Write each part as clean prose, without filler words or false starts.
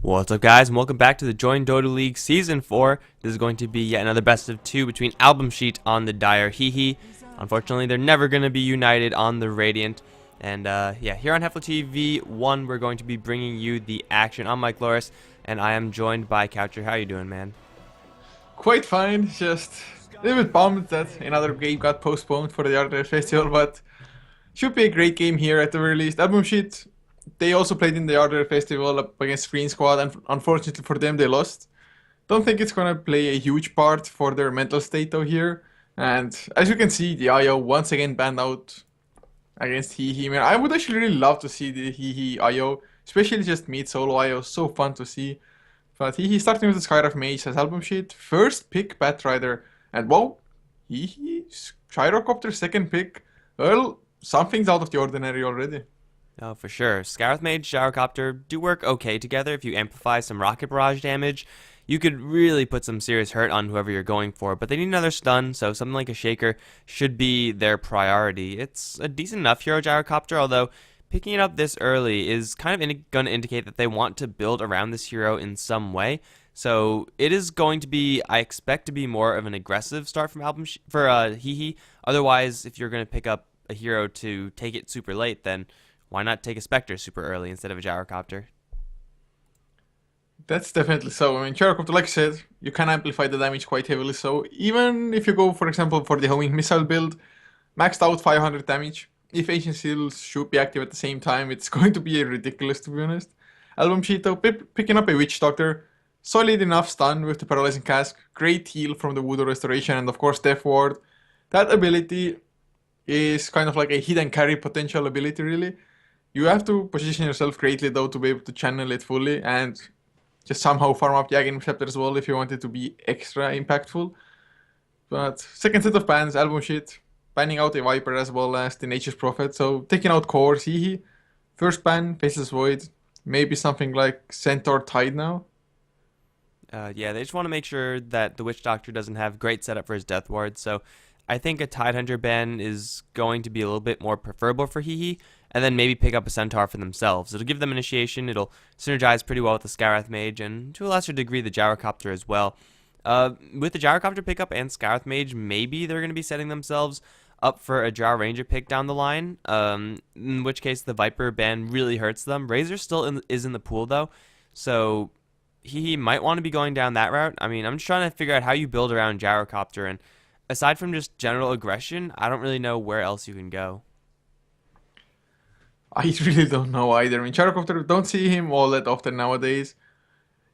What's up, guys, and welcome back to the Join Dota League Season 4. This is going to be yet another best of 2 between AlbumSheet on the Dire HEHE. Unfortunately, they're never going to be united on the Radiant. And yeah, here on HeflaTV 1, we're going to be bringing you the action. I'm Mike Loris, and I am joined by Coucher. How you doing, man? Quite fine, just a little bit bummed that another game got postponed for the other festival, but should be a great game here at the very least. AlbumSheet, they also played in the other festival up against Green Squad, and unfortunately for them, they lost. Don't think it's gonna play a huge part for their mental state though here. And as you can see, the IO once again banned out against HEHE. Man, I would actually really love to see the HEHE IO, especially just mid solo IO. So fun to see. But HEHE starting with the Skyraf Mage as AlbumSheet. First pick Batrider. And whoa, HEHE Gyrocopter second pick. Well, something's out of the ordinary already. Oh, for sure. Scarith Mage, Gyrocopter do work okay together if you amplify some Rocket Barrage damage. You could really put some serious hurt on whoever you're going for, but they need another stun, so something like a Shaker should be their priority. It's a decent enough hero, Gyrocopter, although picking it up this early is kind of going to indicate that they want to build around this hero in some way. So it is going to be, I expect, to be more of an aggressive start from HEHE. Otherwise, if you're going to pick up a hero to take it super late, then why not take a Spectre super early instead of a Gyrocopter? That's definitely so. I mean, Gyrocopter, like I said, you can amplify the damage quite heavily. So even if you go, for example, for the homing missile build, maxed out 500 damage, if Ancient Seals should be active at the same time, it's going to be ridiculous, to be honest. AlbumSheet, though, picking up a Witch Doctor, solid enough stun with the Paralyzing Cask, great heal from the Voodoo Restoration, and of course Death Ward. That ability is kind of like a hidden carry potential ability, really. You have to position yourself greatly, though, to be able to channel it fully, and just somehow farm up the Aghanim Scepter as well if you want it to be extra impactful. But second set of bans, AlbumSheet, banning out a Viper as well as the Nature's Prophet, so taking out Core, HEHE. First ban, Faceless Void, maybe something like Centaur Tide now. Yeah, they just want to make sure that the Witch Doctor doesn't have great setup for his Death Ward, so I think a Tidehunter ban is going to be a little bit more preferable for HEHE, and then maybe pick up a Centaur for themselves. It'll give them initiation, it'll synergize pretty well with the Skarath Mage, and to a lesser degree the Gyrocopter as well. With the Gyrocopter pickup and Skarath Mage, maybe they're going to be setting themselves up for a Drow Ranger pick down the line, in which case the Viper ban really hurts them. Razor still is in the pool though, so he might want to be going down that route. I mean, I'm just trying to figure out how you build around Gyrocopter, and aside from just general aggression, I don't really know where else you can go. I really don't know either. I mean, Gyrocopter, don't see him all that often nowadays.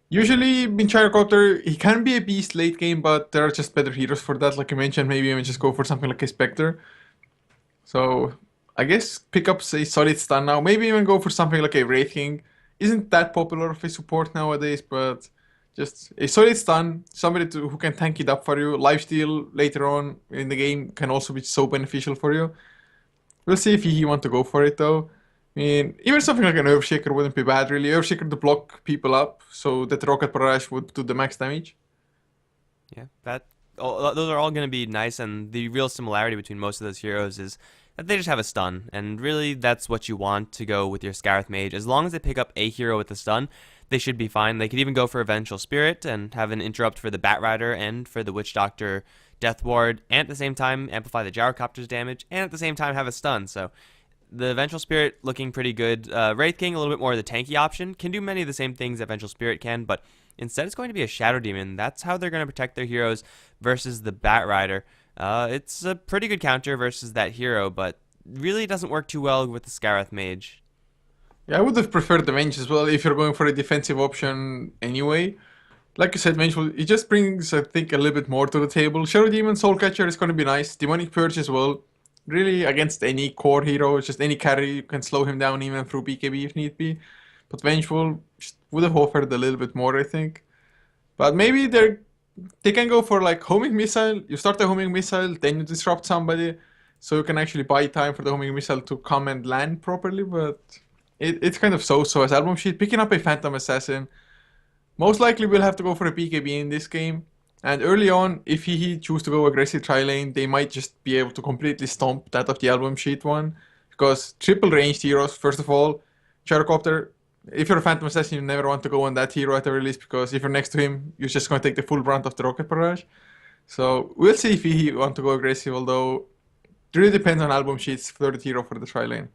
Usually, in Gyrocopter, he can be a beast late game, but there are just better heroes for that. Like I mentioned, maybe even just go for something like a Spectre. So, I guess pick up a solid stun now. Maybe even go for something like a Wraith King. Isn't that popular of a support nowadays, but just a solid stun, somebody who can tank it up for you. Lifesteal later on in the game can also be so beneficial for you. We'll see if he want to go for it though. I mean, even something like an Earthshaker wouldn't be bad, really. Earthshaker to block people up so that Rocket Barrage would do the max damage. Yeah, those are all going to be nice, and the real similarity between most of those heroes is that they just have a stun, and really that's what you want to go with your Skarath Mage. As long as they pick up a hero with a stun, they should be fine. They could even go for a Vengeful Spirit and have an interrupt for the Batrider and for the Witch Doctor Death Ward, and at the same time amplify the Gyrocopter's damage, and at the same time have a stun. So the Vengeful Spirit looking pretty good. Wraith King, a little bit more of the tanky option, can do many of the same things that Vengeful Spirit can, but instead it's going to be a Shadow Demon. That's how they're going to protect their heroes versus the Batrider. It's a pretty good counter versus that hero, but really doesn't work too well with the Skarath Mage. Yeah, I would have preferred the Venge as well if you're going for a defensive option anyway. Like I said, Vengeful, it just brings, I think, a little bit more to the table. Shadow Demon, Soul Catcher is going to be nice. Demonic Purge as well. Really, against any core hero, just any carry, you can slow him down even through BKB if need be. But Vengeful just would have offered a little bit more, I think. But maybe they can go for like Homing Missile. You start the Homing Missile, then you disrupt somebody. So you can actually buy time for the Homing Missile to come and land properly. But it's kind of so-so as AlbumSheet. Picking up a Phantom Assassin. Most likely we'll have to go for a BKB in this game. And early on, if he choose to go aggressive tri-lane, they might just be able to completely stomp that of the AlbumSheet one. Because triple ranged heroes, first of all, Gyrocopter, If you're a Phantom Assassin, you never want to go on that hero at the release because if you're next to him, you're just going to take the full brunt of the rocket barrage. So we'll see if he want to go aggressive, although it really depends on album sheets for the hero for the tri lane.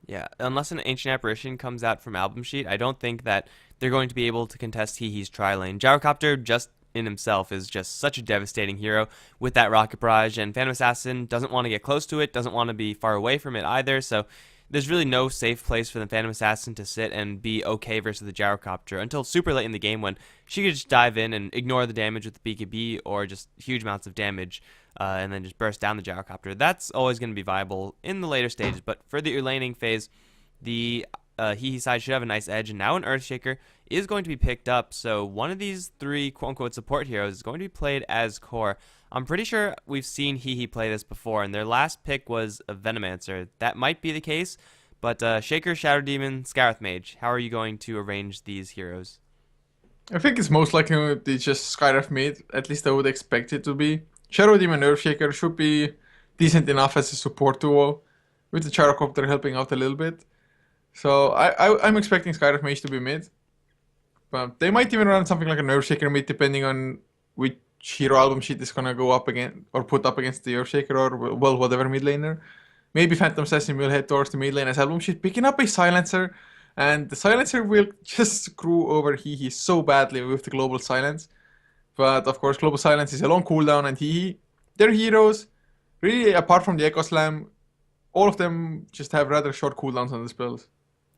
Yeah, unless an Ancient Apparition comes out from AlbumSheet, I don't think that they're going to be able to contest HeHe's tri-lane. Gyrocopter just in himself is just such a devastating hero with that Rocket Barrage, and Phantom Assassin doesn't want to get close to it, doesn't want to be far away from it either, so there's really no safe place for the Phantom Assassin to sit and be okay versus the Gyrocopter until super late in the game when she could just dive in and ignore the damage with the BKB or just huge amounts of damage and then just burst down the Gyrocopter. That's always going to be viable in the later stages, but for the laning phase, the HeHe side should have a nice edge, and now an Earthshaker is going to be picked up, so one of these three quote-unquote support heroes is going to be played as core. I'm pretty sure we've seen HeHe play this before, and their last pick was a Venomancer. That might be the case, but Shaker, Shadow Demon, Scarith Mage, how are you going to arrange these heroes? I think it's most likely to be just Skyref mid, at least I would expect it to be. Shadow Demon Earthshaker should be decent enough as a support duo, with the Gyrocopter helping out a little bit. So I'm expecting Skyref Mage to be mid. But they might even run something like an Earthshaker mid depending on which hero album sheet is gonna go up again or put up against the Earthshaker or well whatever mid laner. Maybe Phantom Assassin will head towards the mid lane as album sheet, picking up a silencer, and the silencer will just screw over HeHe so badly with the global silence. But of course global silence is a long cooldown and HeHe, their heroes, really apart from the Echo Slam, all of them just have rather short cooldowns on the spells.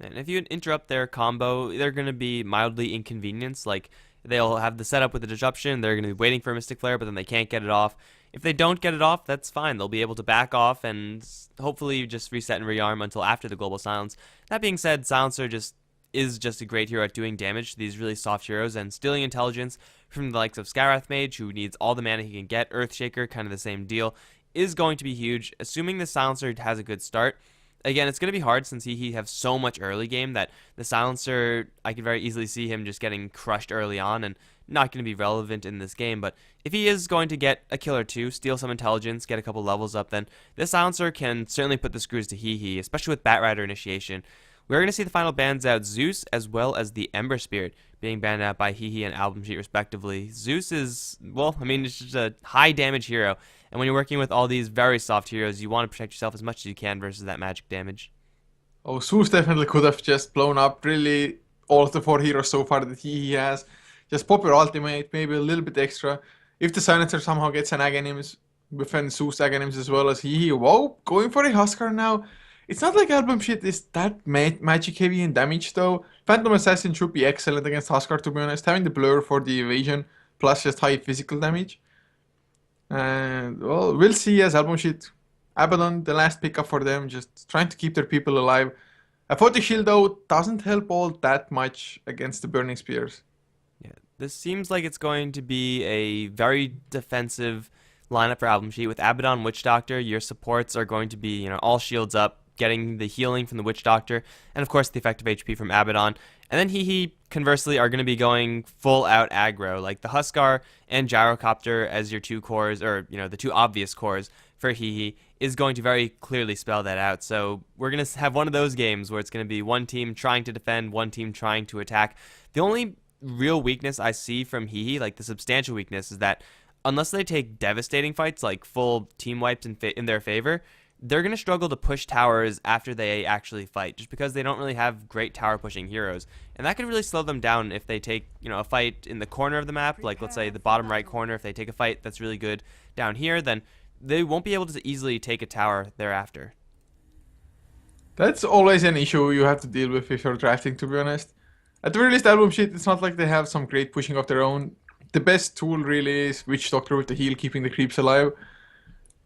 And if you interrupt their combo, they're going to be mildly inconvenienced. Like, they'll have the setup with the disruption, they're going to be waiting for a Mystic Flare, but then they can't get it off. If they don't get it off, that's fine. They'll be able to back off and hopefully just reset and rearm until after the Global Silence. That being said, Silencer is just a great hero at doing damage to these really soft heroes, and stealing intelligence from the likes of Skyrath Mage, who needs all the mana he can get, Earthshaker, kind of the same deal, is going to be huge, assuming the Silencer has a good start. Again, it's going to be hard since he have so much early game that the Silencer, I could very easily see him just getting crushed early on and not going to be relevant in this game. But if he is going to get a kill or two, steal some intelligence, get a couple levels up, then this Silencer can certainly put the screws to HeHe, especially with Batrider initiation. We're going to see the final bans out Zeus as well as the Ember Spirit being banned out by HeHe and AlbumSheet respectively. Zeus is, well, I mean, it's just a high damage hero. And when you're working with all these very soft heroes, you want to protect yourself as much as you can versus that magic damage. Oh, Zeus definitely could have just blown up really all of the four heroes so far that he has. Just pop your ultimate, maybe a little bit extra. If the Silencer somehow gets an Aghanims, defend Zeus Aghanims as well as he. Whoa, going for a Huskar now. It's not like Album Shit is that magic heavy in damage though. Phantom Assassin should be excellent against Huskar to be honest. Having the blur for the evasion plus just high physical damage. And well, we'll see as Album Sheet. Abaddon, the last pickup for them, just trying to keep their people alive. A 40 shield though doesn't help all that much against the Burning Spears. Yeah, this seems like it's going to be a very defensive lineup for Album Sheet. With Abaddon, Witch Doctor, your supports are going to be, all shields up, getting the healing from the Witch Doctor, and of course the effective HP from Abaddon. And then HeHe, conversely, are going to be going full out aggro, like the Huskar and Gyrocopter as your two cores, or, the two obvious cores for HeHe, is going to very clearly spell that out. So we're going to have one of those games where it's going to be one team trying to defend, one team trying to attack. The only real weakness I see from HeHe, like the substantial weakness, is that unless they take devastating fights, like full team wipes in their favor, they're going to struggle to push towers after they actually fight, just because they don't really have great tower pushing heroes. And that could really slow them down if they take, a fight in the corner of the map, like let's say the bottom right corner. If they take a fight that's really good down here, then they won't be able to easily take a tower thereafter. That's always an issue you have to deal with if you're drafting, to be honest. At the very least, Album Sheet, it's not like they have some great pushing of their own. The best tool really is Witch Doctor with the heal, keeping the creeps alive.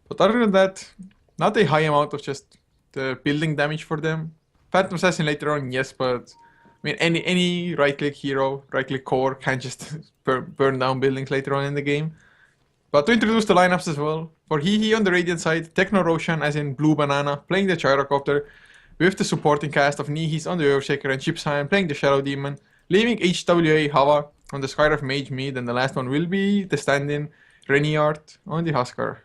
But other than that, not a high amount of just the building damage for them. Phantom Assassin later on, yes, but I mean any right-click hero, right-click core can just burn down buildings later on in the game. But to introduce the lineups as well, for HeHe on the Radiant side, Techno Roshan as in Blue Banana playing the Gyrocopter, with the supporting cast of Nihis on the Earthshaker and Chipsheim playing the Shadow Demon, leaving HWA Hava on the Skyrath Mage mid, and the last one will be the stand-in Reniart on the Huskar.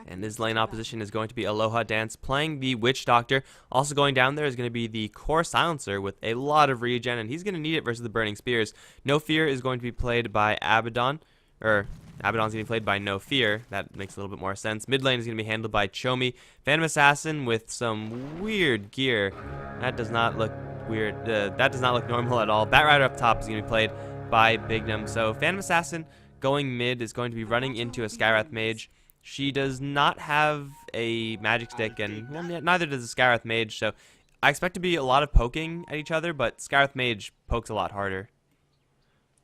And his lane opposition is going to be Aloha Dance playing the Witch Doctor. Also going down there is going to be the Core Silencer with a lot of regen, and he's going to need it versus the Burning Spears. No Fear is going to be played by Abaddon, or Abaddon's going to be played by No Fear. That makes a little bit more sense. Mid lane is going to be handled by Chomi. Phantom Assassin with some weird gear. That does not look weird. That does not look normal at all. Batrider up top is going to be played by Bignum. So Phantom Assassin going mid is going to be running into a Skywrath Mage. She does not have a magic stick, and well, neither does the Skywrath Mage, so I expect to be a lot of poking at each other, but Skywrath Mage pokes a lot harder.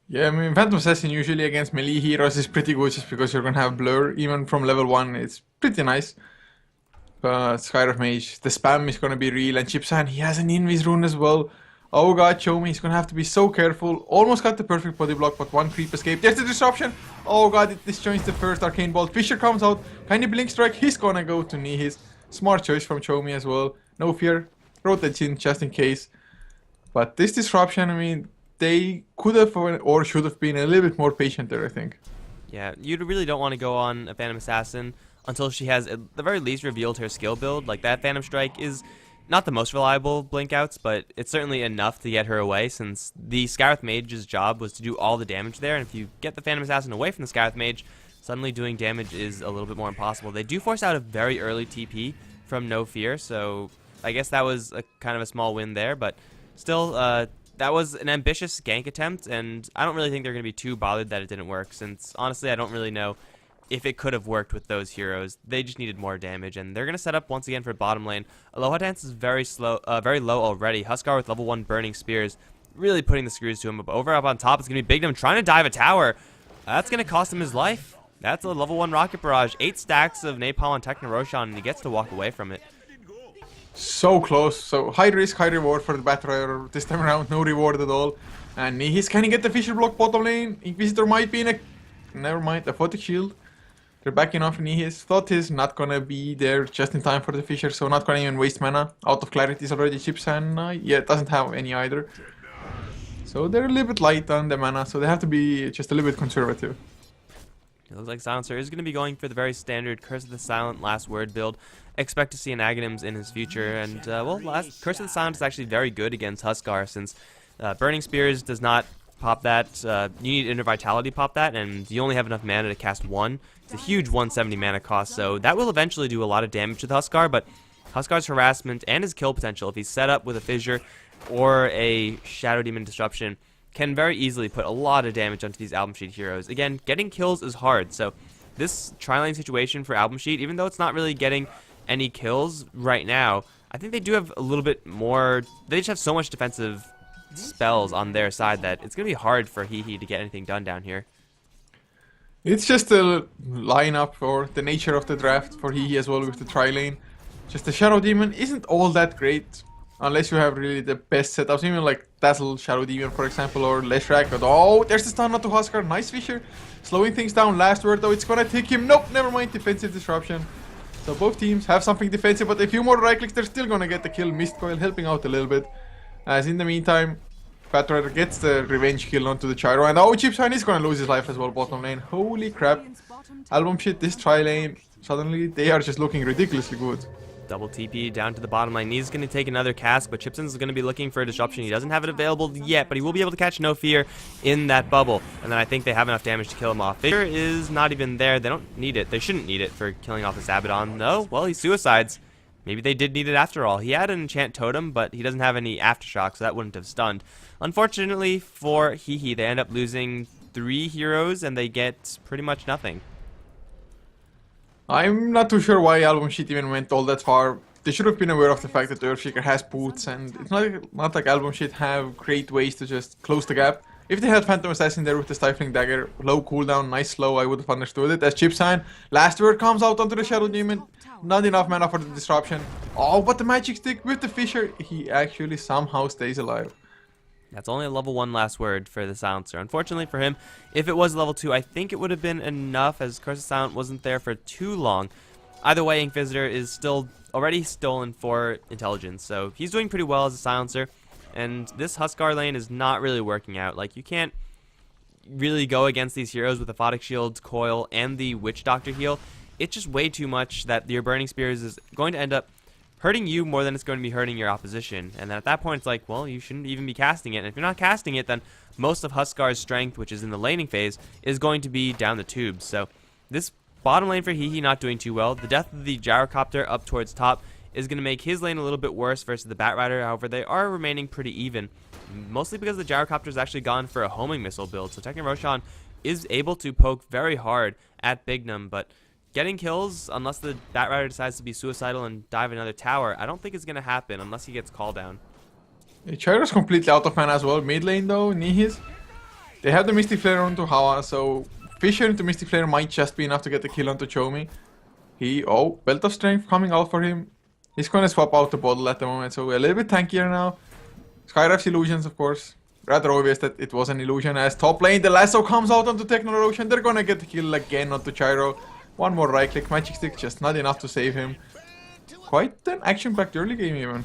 Yeah, I mean, Phantom Assassin usually against melee heroes is pretty good just because you're gonna have Blur. Even from level 1, it's pretty nice. But Skywrath Mage, the spam is gonna be real, and Chipsan, he has an Invis rune as well. Oh god, Chomi, he's gonna have to be so careful. Almost got the perfect body block, but one creep escape. There's the disruption. Oh god, it disjoins the first Arcane Bolt. Fisher comes out, kinda blink strike. He's gonna go to Nihis. Smart choice from Chomi as well. No fear. Wrote the chin just in case. But this disruption, I mean, they could have or should have been a little bit more patient there, I think. Yeah, you really don't want to go on a Phantom Assassin until she has, at the very least, revealed her skill build. Like, that Phantom Strike is not the most reliable blink outs, but it's certainly enough to get her away, since the Skywrath Mage's job was to do all the damage there, and if you get the Phantom Assassin away from the Skywrath Mage, suddenly doing damage is a little bit more impossible. They do force out a very early TP from No Fear, so I guess that was a kind of a small win there, but still, that was an ambitious gank attempt, and I don't really think they're going to be too bothered that it didn't work, since honestly I don't really know if it could have worked with those heroes. They just needed more damage, and they're going to set up once again for bottom lane. Aloha Dance is very low already. Huskar with level 1 Burning Spears really putting the screws to him. But over up on top, it's going to be Bignum trying to dive a tower. That's going to cost him his life. That's a level 1 Rocket Barrage. 8 stacks of Napalm on Techno Roshan, and he gets to walk away from it. So close. So high risk, high reward for the Batrider. This time around, no reward at all. And he's can get the Fisher block bottom lane. Inquisitor might be in a... Never mind, a Photic Shield. They're backing off Nihis. Thought he's not gonna be there just in time for the Fisher, so not gonna even waste mana. Out of Clarity is already Chips, and yeah, doesn't have any either. So they're a little bit light on the mana, so they have to be just a little bit conservative. It looks like Silencer is going to be going for the very standard Curse of the Silent Last Word build. Expect to see an Aghanims in his future, and well, Curse of the Silent is actually very good against Huskar, since Burning Spears does not pop that. You need Inner Vitality to pop that, and you only have enough mana to cast one. It's a huge 170 mana cost, so that will eventually do a lot of damage to the Huskar, but Huskar's harassment and his kill potential, if he's set up with a Fissure or a Shadow Demon Disruption, can very easily put a lot of damage onto these AlbumSheet heroes. Again, getting kills is hard, so this tri-lane situation for AlbumSheet, even though it's not really getting any kills right now, I think they do have a little bit more. They just have so much defensive spells on their side that it's going to be hard for HEHE to get anything done down here. It's just a lineup for the nature of the draft for HEHE as well with the tri-lane. Just the Shadow Demon isn't all that great unless you have really the best setups, even like Dazzle Shadow Demon for example, or Leshrac. Oh, there's the stun onto Huskar, nice Fisher. Slowing things down, last word though, it's gonna take him. Nope, never mind, defensive disruption. So both teams have something defensive, but a few more right clicks, they're still gonna get the kill. Mist Coil helping out a little bit. As in the meantime, Batrider gets the revenge kill onto the Gyro, and oh, Chipshine is gonna lose his life as well bottom lane. Holy crap. AlbumSheet, this tri-lane, suddenly they are just looking ridiculously good. Double TP down to the bottom lane. He's going to take another cast, but Chipson's going to be looking for a disruption. He doesn't have it available yet, but he will be able to catch No Fear in that bubble. And then I think they have enough damage to kill him off. Fissure is not even there. They don't need it. They shouldn't need it for killing off this Abaddon. No, well, he suicides. Maybe they did need it after all. He had an enchant totem, but he doesn't have any aftershock, so that wouldn't have stunned. Unfortunately for HEHE, they end up losing 3 heroes, and they get pretty much nothing. I'm not too sure why AlbumSheet even went all that far. They should have been aware of the fact that Earthshaker has boots, and it's not like AlbumSheet have great ways to just close the gap. If they had Phantom Assassin there with the Stifling Dagger, low cooldown, nice slow, I would have understood it. As Chipsign, last word comes out onto the Shadow Demon. Not enough mana for the disruption. Oh, but the magic stick with the Fisher, he actually somehow stays alive. That's only a level 1 last word for the Silencer. Unfortunately for him, if it was level 2, I think it would have been enough, as Curse of Silent wasn't there for too long. Either way, Inquisitor is still already stolen for intelligence, so he's doing pretty well as a Silencer. And this Huskar lane is not really working out. Like, you can't really go against these heroes with the Photic Shield, Coil, and the Witch Doctor heal it's just way too much that your Burning Spears is going to end up hurting you more than it's going to be hurting your opposition. And then at that point, it's like, well, you shouldn't even be casting it. And if you're not casting it, then most of Huskar's strength, which is in the laning phase, is going to be down the tubes. So this bottom lane for HEHE not doing too well. The death of the Gyrocopter up towards top is going to make his lane a little bit worse versus the Batrider. However, they are remaining pretty even, mostly because the Gyrocopter has actually gone for a homing missile build. So Technoroshan is able to poke very hard at Bignum, but getting kills, unless the Batrider decides to be suicidal and dive another tower, I don't think it's going to happen unless he gets called down. Chira's completely out of mana as well. Mid lane though, Nihis. They have the Mystic Flare onto Hawa, so Fissure into Mystic Flare might just be enough to get the kill onto Chomi. Belt of Strength coming out for him. He's gonna swap out the bottle at the moment, so we're a little bit tankier now. Skyraf's illusions, of course. Rather obvious that it was an illusion. As top lane, the lasso comes out onto Technoroshan. They're gonna get the kill again onto Chiro. One more right click, Magic Stick, just not enough to save him. Quite an action-packed early game even.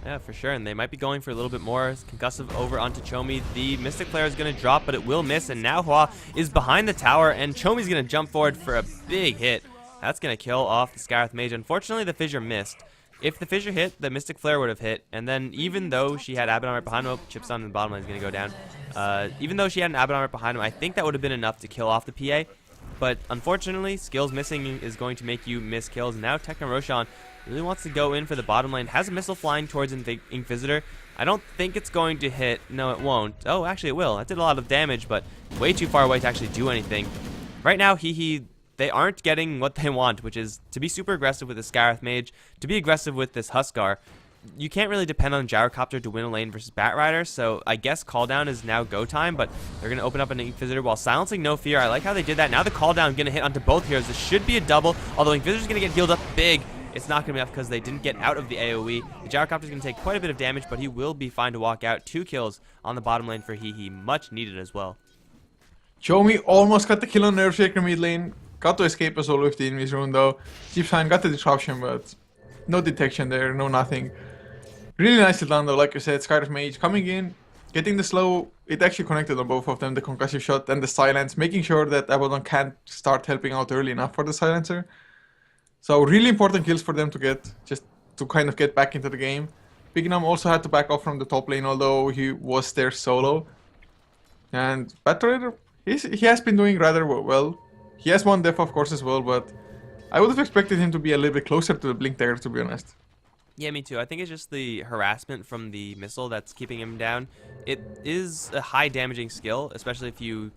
Yeah, for sure, and they might be going for a little bit more. Concussive over onto Chomi. The Mystic Flare is going to drop, but it will miss, and now Hua is behind the tower, and Chomi's going to jump forward for a big hit. That's going to kill off the Scarith Mage. Unfortunately, the Fissure missed. If the Fissure hit, the Mystic Flare would have hit, and then even though she had Abaddon right behind him, Chipstone in the bottom lane is going to go down. Even though she had an Abaddon right behind him, I think that would have been enough to kill off the PA. But unfortunately, skills missing is going to make you miss kills. Now Technoroshan really wants to go in for the bottom lane. Has a missile flying towards Inquisitor. I don't think it's going to hit. No, it won't. Oh, actually it will. That did a lot of damage, but way too far away to actually do anything. Right now, HEHE, they aren't getting what they want, which is to be super aggressive with the Scarith Mage, to be aggressive with this Huskar. You can't really depend on Gyrocopter to win a lane versus Batrider, so I guess Call Down is now go time, but they're going to open up an Inquisitor while silencing No Fear. I like how they did that. Now the Call Down going to hit onto both heroes. This should be a double, although Inquisitor's going to get healed up big. It's not going to be enough because they didn't get out of the AoE. The Gyrocopter's going to take quite a bit of damage, but he will be fine to walk out. 2 kills on the bottom lane for HEHE, much needed as well. Chomi almost got the kill on Nerfshaker mid lane. Got to escape as well with the enemy's rune though. Jeepshine got the disruption, but no detection there, no nothing. Really nicely done though, like you said, Scarif Mage coming in, getting the slow. It actually connected on both of them, the concussive shot and the silence, making sure that Abaddon can't start helping out early enough for the silencer. So really important kills for them to get, just to kind of get back into the game. Bignum also had to back off from the top lane, although he was there solo. And Batrider, he has been doing rather well. He has one death of course as well, but I would have expected him to be a little bit closer to the Blink Dagger, to be honest. Yeah, me too. I think it's just the harassment from the missile that's keeping him down. It is a high damaging skill, especially if you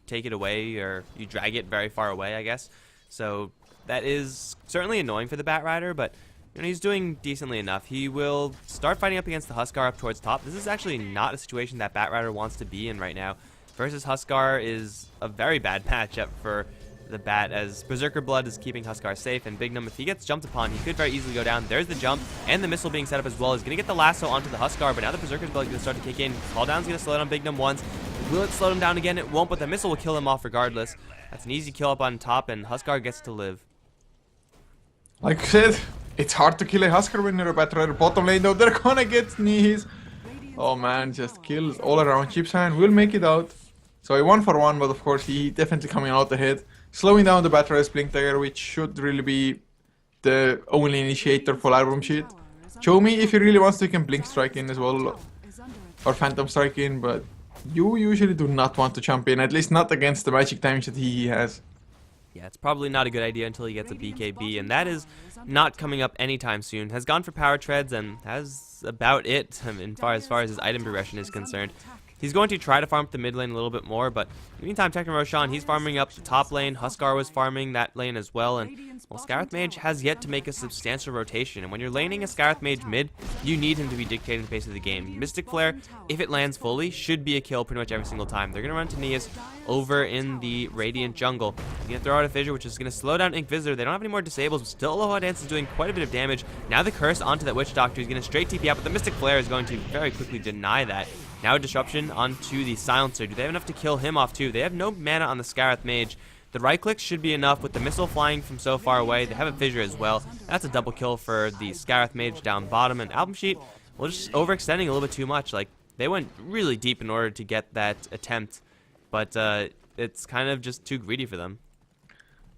take it away or you drag it very far away, I guess. So that is certainly annoying for the Batrider, but you know, he's doing decently enough. He will start fighting up against the Huskar up towards top. This is actually not a situation that Batrider wants to be in right now. Versus Huskar is a very bad matchup for the Bat, as Berserker Blood is keeping Huskar safe, and Bignum, if he gets jumped upon, he could very easily go down. There's the jump, and the missile being set up as well is going to get the lasso onto the Huskar, but now the Berserker's Blood is going to start to kick in. Call down's going to slow down Bignum once. Will it slow him down again? It won't, but the missile will kill him off regardless. That's an easy kill up on top, and Huskar gets to live. Like I said, it's hard to kill a Huskar when you're a Batrider. Bottom lane though, they're gonna get knees. Oh man, just kills all around. Chipshine will make it out. So a 1-for-1, but of course he definitely coming out ahead. Slowing down the Batrider's Blink Dagger, which should really be the only initiator for AlbumSheet. Chomi, if he really wants to, he can Blink Strike in as well, or Phantom Strike in, but you usually do not want to jump in, at least not against the magic damage that he has. Yeah, it's probably not a good idea until he gets a BKB, and that is not coming up anytime soon. Has gone for Power Treads, and has about it as far as his item progression is concerned. He's going to try to farm up the mid lane a little bit more, but in the meantime, Technoroshan, he's farming up the top lane. Huskar was farming that lane as well, and well, Scarith Mage has yet to make a substantial rotation. And when you're laning a Scarith Mage mid, you need him to be dictating the pace of the game. Mystic Flare, if it lands fully, should be a kill pretty much every single time. They're going to run to Neas over in the Radiant jungle. He's going to throw out a Fissure, which is going to slow down Inquisitor. They don't have any more disables, but still Aloha Dance is doing quite a bit of damage. Now the Curse onto that Witch Doctor. He's going to straight TP out, but the Mystic Flare is going to very quickly deny that. Now a Disruption onto the Silencer. Do they have enough to kill him off too? They have no mana on the Scarith Mage. The right click should be enough with the missile flying from so far away. They have a Fissure as well. That's a double kill for the Scarith Mage down bottom. And AlbumSheet, well, just overextending a little bit too much. Like, they went really deep in order to get that attempt, but it's kind of just too greedy for them.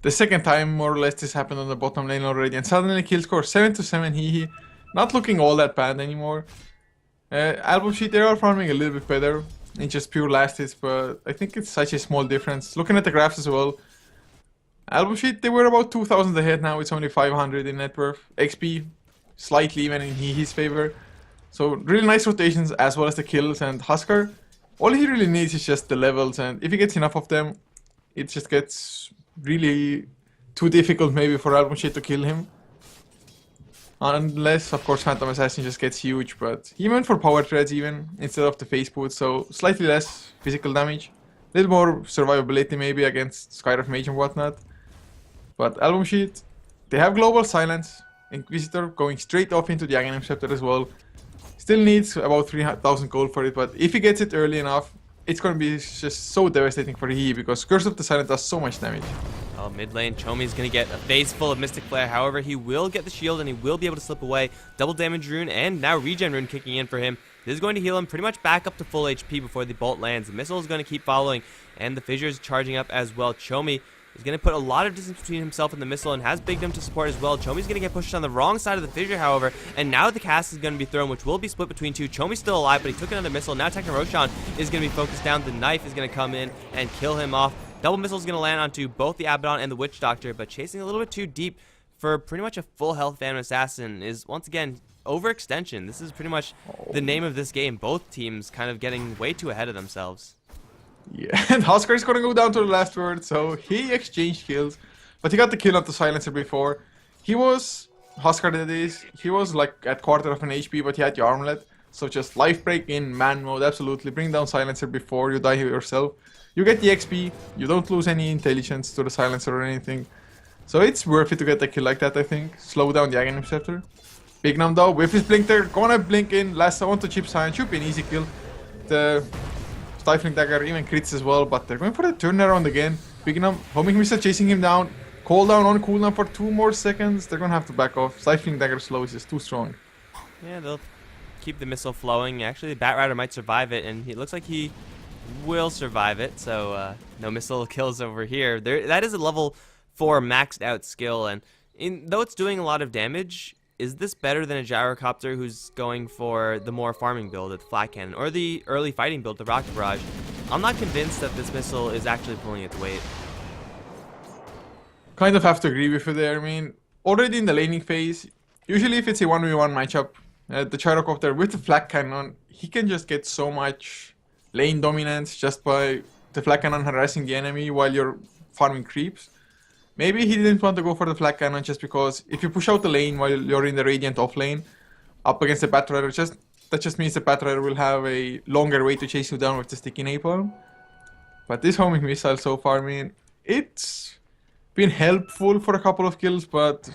The second time, more or less, this happened on the bottom lane already, and suddenly kill score 7-7 HEHE. Not looking all that bad anymore. AlbumSheet, they are farming a little bit better in just pure last hits, but I think it's such a small difference. Looking at the graphs as well, AlbumSheet, they were about 2,000 ahead, now it's only 500 in net worth. XP, slightly even in HEHE's favor. So really nice rotations as well as the kills, and Huskar, all he really needs is just the levels, and if he gets enough of them, it just gets really too difficult maybe for AlbumSheet to kill him. Unless, of course, Phantom Assassin just gets huge, but he went for power treads even, instead of the face boot, so slightly less physical damage. A little more survivability maybe against Skyraf Mage and whatnot. But AlbumSheet, they have Global Silence, Inquisitor going straight off into the Aghanim Scepter as well. Still needs about 3,000 gold for it, but if he gets it early enough, it's going to be just so devastating for HEHE because Curse of the Silent does so much damage. Oh, mid lane, Chomi's going to get a phase full of Mystic Flare. However, he will get the shield and he will be able to slip away. Double damage rune and now regen rune kicking in for him. This is going to heal him pretty much back up to full HP before the bolt lands. The missile is going to keep following and the fissure is charging up as well. Chomi is going to put a lot of distance between himself and the missile and has Big Dom to support as well. Chomi's going to get pushed on the wrong side of the fissure, however, and now the cast is going to be thrown, which will be split between two. Chomi's still alive, but he took another missile. Now Techno Roshan is going to be focused down. The knife is going to come in and kill him off. Double missile is going to land onto both the Abaddon and the Witch Doctor, but chasing a little bit too deep for pretty much a full health Phantom Assassin is, once again, overextension. This is pretty much the name of this game. Both teams kind of getting way too ahead of themselves. Yeah, and Huskar is gonna go down to the last word, so he exchanged kills, but he got the kill on the Silencer before. Huskar that is, he was like at quarter of an HP, but he had the armlet, so just life break in man mode, absolutely. Bring down Silencer before you die yourself. You get the XP, you don't lose any intelligence to the Silencer or anything. So it's worth it to get a kill like that, I think. Slow down the Aghanim Scepter. Big Nam though, with his blink there, gonna blink in, last one to Chip Scion, should be an easy kill. The Stifling Dagger even crits as well, but they're going for the turnaround again. Big Nam, homing missile chasing him down. Cooldown on cooldown for 2 more seconds. They're gonna have to back off. Stifling Dagger slow is just too strong. Yeah, they'll keep the missile flowing. Actually, the Bat Rider might survive it, and it looks like he will survive it, so no missile kills over here. That is a level 4 maxed out skill, and though it's doing a lot of damage, is this better than a Gyrocopter who's going for the more farming build at the Flat Cannon, or the early fighting build, the Rocket Barrage? I'm not convinced that this missile is actually pulling its weight. Kind of have to agree with you there. I mean, already in the laning phase, usually if it's a 1v1 matchup, the Gyrocopter with the Flat Cannon, he can just get so much lane dominance just by the Flat Cannon harassing the enemy while you're farming creeps. Maybe he didn't want to go for the Flat Cannon just because if you push out the lane while you're in the Radiant off lane up against the Bat Rider, that just means the Bat Rider will have a longer way to chase you down with the sticky napalm. But this homing missile so far, I mean, it's been helpful for a couple of kills, but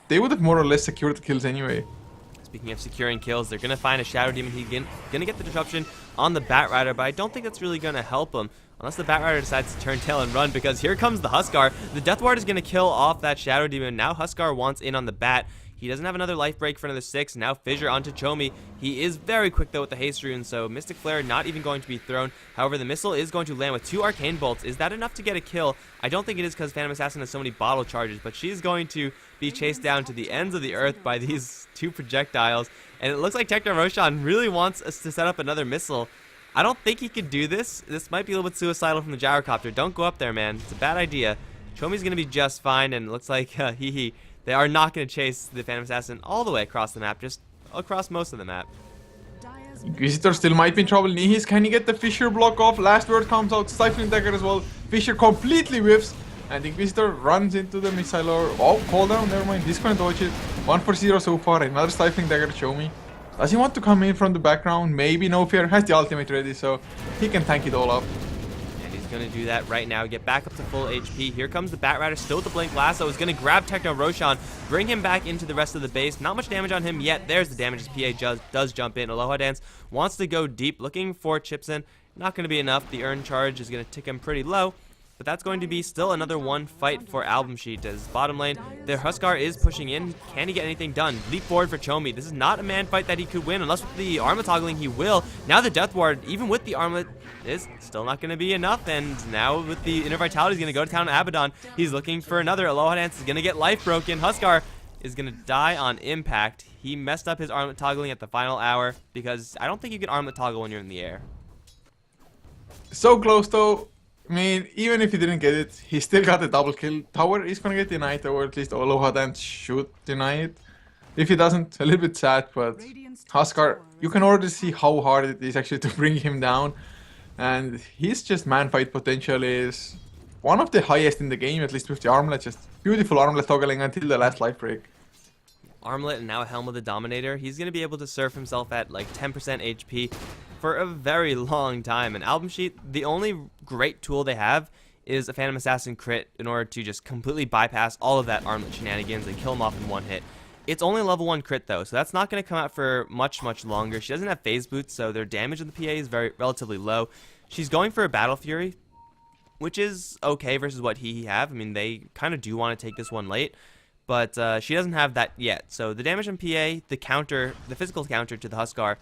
they would have more or less secured the kills anyway. Speaking of securing kills, they're going to find a Shadow Demon. He's going to get the disruption on the Bat Rider, but I don't think that's really going to help him. Unless the Bat Rider decides to turn tail and run, because here comes the Huskar. The Death Ward is going to kill off that Shadow Demon. Now Huskar wants in on the Bat. He doesn't have another life break for another 6. Now Fissure onto Chomi. He is very quick though with the haste rune, so Mystic Flare not even going to be thrown. However, the missile is going to land with 2 Arcane Bolts. Is that enough to get a kill? I don't think it is because Phantom Assassin has so many bottle charges, but she's going to be chased down to the ends of the earth by these 2 projectiles. And it looks like Techno Roshan really wants us to set up another missile. I don't think he could do this. This might be a little bit suicidal from the Gyrocopter. Don't go up there, man. It's a bad idea. Chomi's going to be just fine, and it looks like HEHE, they are not going to chase the Phantom Assassin all the way across the map, just across most of the map. Inquisitor still might be in trouble. Nihis, can he get the Fissure block off? Last word comes out. Stifling Dagger as well. Fissure completely whiffs. And Inquisitor runs into the missile or... Oh, cooldown. Never mind. He's going to dodge it. 1 for 0 so far. Another Stifling Dagger to Chomi. Does he want to come in from the background? Maybe. No fear. Has the ultimate ready, so he can tank it all up. And he's going to do that right now. Get back up to full HP. Here comes the Bat Rider, still with the Blink Lasso. Is going to grab Techno Roshan, bring him back into the rest of the base. Not much damage on him yet. There's the damage as PA does jump in. Aloha Dance wants to go deep, looking for chips in. Not going to be enough. The Earn charge is going to tick him pretty low. But that's going to be still another one fight for AlbumSheet. As bottom lane, the Huskar is pushing in. Can he get anything done? Leap forward for Chomi. This is not a man fight that he could win, unless with the armlet toggling he will. Now the Death Ward, even with the armlet, is still not going to be enough. And now with the Inner Vitality, he's going to go to town Abaddon. He's looking for another. Aloha Dance is going to get life broken. Huskar is going to die on impact. He messed up his armlet toggling at the final hour because I don't think you can armlet toggle when you're in the air. So close though. I mean, even if he didn't get it, he still got the double kill. Tower is gonna get denied, or at least Aloha Dance should deny it. If he doesn't, a little bit sad, but Huskar, you can already see how hard it is actually to bring him down. And his just man-fight potential is one of the highest in the game, at least with the armlet. Just beautiful armlet toggling until the last life break. Armlet and now a Helm of the Dominator. He's going to be able to surf himself at like 10% HP for a very long time. And AlbumSheet, the only great tool they have is a Phantom Assassin crit in order to just completely bypass all of that armlet shenanigans and kill him off in one hit. It's only level 1 crit though, so that's not going to come out for much longer. She doesn't have phase boots, so their damage in the PA is relatively low. She's going for a Battle Fury, which is okay versus what HEHE have. I mean, they kind of do want to take this one late. But she doesn't have that yet. So the damage on PA, the physical counter to the Huskar,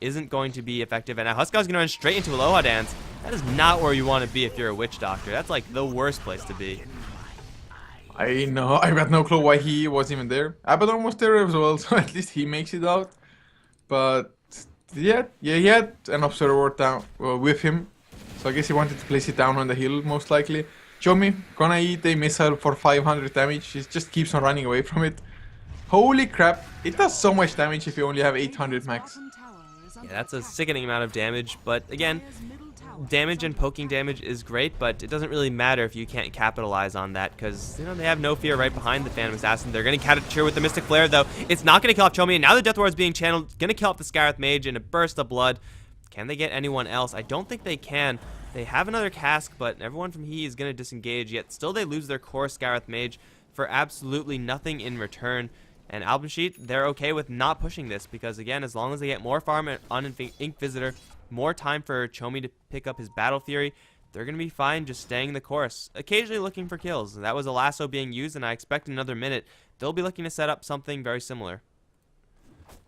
isn't going to be effective. And now Huskar's going to run straight into Aloha Dance. That is not where you want to be if you're a Witch Doctor. That's like the worst place to be. I know, I've got no clue why he was even there. Abaddon was there as well, so at least he makes it out. But yeah, he had an Observer down with him. So I guess he wanted to place it down on the hill, most likely. Chomi gonna eat a missile for 500 damage. He just keeps on running away from it. Holy crap, it does so much damage if you only have 800 max. Yeah, that's a sickening amount of damage, but again, damage and poking damage is great, but it doesn't really matter if you can't capitalize on that, because, you know, they have no fear right behind the Phantom Assassin. They're going to caricature with the Mystic Flare, though. It's not going to kill off Chomi, and now the Death Ward is being channeled. Going to kill off the Scarith Mage in a burst of blood. Can they get anyone else? I don't think they can. They have another cask, but everyone from HEHE is going to disengage, yet still they lose their core Scarith Mage for absolutely nothing in return. And AlbumSheet, they're okay with not pushing this, because again, as long as they get more farm on Ink Visitor, more time for Chomi to pick up his Battle Fury, they're going to be fine just staying the course, occasionally looking for kills. That was a lasso being used, and I expect in another minute they'll be looking to set up something very similar.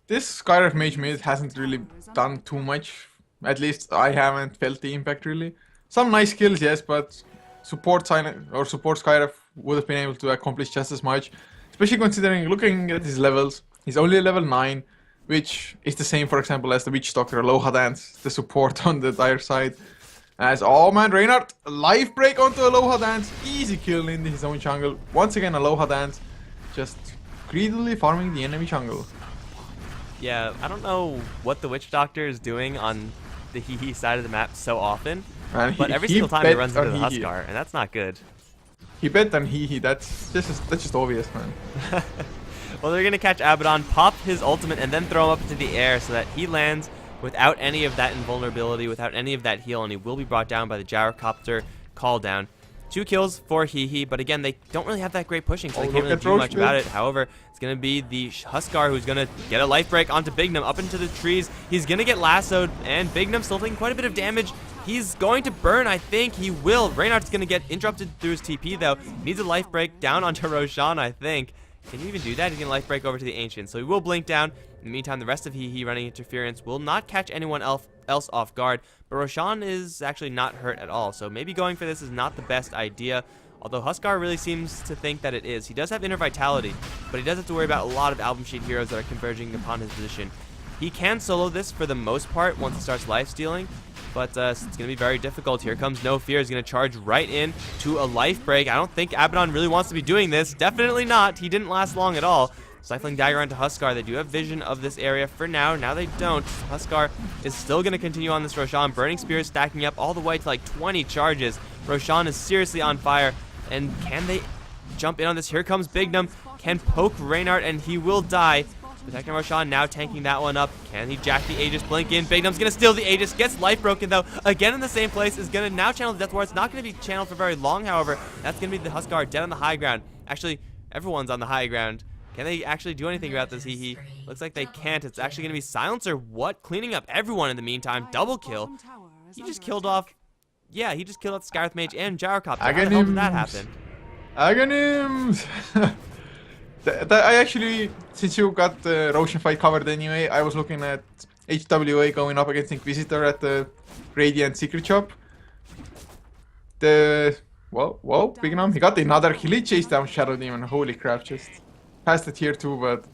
This Scarif Mage mid hasn't really done too much. At least I haven't felt the impact really. Some nice kills, yes, but support Scarif would have been able to accomplish just as much. Especially considering, looking at his levels, he's only level 9, which is the same, for example, as the Witch Doctor Aloha Dance, the support on the dire side. As, oh man, Reinhardt, life break onto Aloha Dance, easy kill in his own jungle. Once again, Aloha Dance, just greedily farming the enemy jungle. Yeah, I don't know what the Witch Doctor is doing on the HEHE side of the map so often, but every single time he runs into the Huskar, and that's not good. He bet on HEHE, that's just obvious, man. Well, they're going to catch Abaddon, pop his ultimate, and then throw him up into the air so that he lands without any of that invulnerability, without any of that heal, and he will be brought down by the Gyrocopter call down. 2 kills for HEHE, but again, they don't really have that great pushing, so they can't really do much about it. However, it's going to be the Huskar who's going to get a life break onto Bignum up into the trees. He's going to get lassoed, and Bignum still taking quite a bit of damage. He's going to burn, I think. He will. Reinhardt's going to get interrupted through his TP, though. Needs a life break down onto Roshan, I think. Can you even do that? He's going to life break over to the Ancient, so he will blink down. In the meantime, the rest of HEHE running interference will not catch anyone else off guard, but Roshan is actually not hurt at all, so maybe going for this is not the best idea, although Huskar really seems to think that it is. He does have Inner Vitality, but he does have to worry about a lot of AlbumSheet heroes that are converging upon his position. He can solo this for the most part once he starts lifestealing, but it's going to be very difficult. Here comes No Fear. He's going to charge right in to a life break. I don't think Abaddon really wants to be doing this. Definitely not. He didn't last long at all. Stifling Dagger onto Huskar. They do have vision of this area for now. Now they don't. Huskar is still going to continue on this Roshan. Burning Spear stacking up all the way to like 20 charges. Roshan is seriously on fire. And can they jump in on this? Here comes Bignum. Can poke Reinhardt and he will die. Protecting Roshan, now tanking that one up. Can he jack the Aegis? Blink in. Bignum's going to steal the Aegis. Gets life broken, though. Again in the same place. Is going to now channel the Death Ward. It's not going to be channeled for very long, however. That's going to be the Huskar dead on the high ground. Actually, everyone's on the high ground. Can they actually do anything about this, HEHE? Looks like they can't. It's actually going to be Silencer. What? Cleaning up everyone in the meantime. Double kill. He just killed off yeah, he just killed out the Scarth Mage and Gyrocopter. How the hell did that happen? Aghanims! I actually, since you got the Roshan fight covered anyway, I was looking at HWA going up against Inquisitor at the Radiant Secret Shop. Whoa, Big Nom, he got another, he lit chase down Shadow Demon, holy crap, just passed the tier 2, but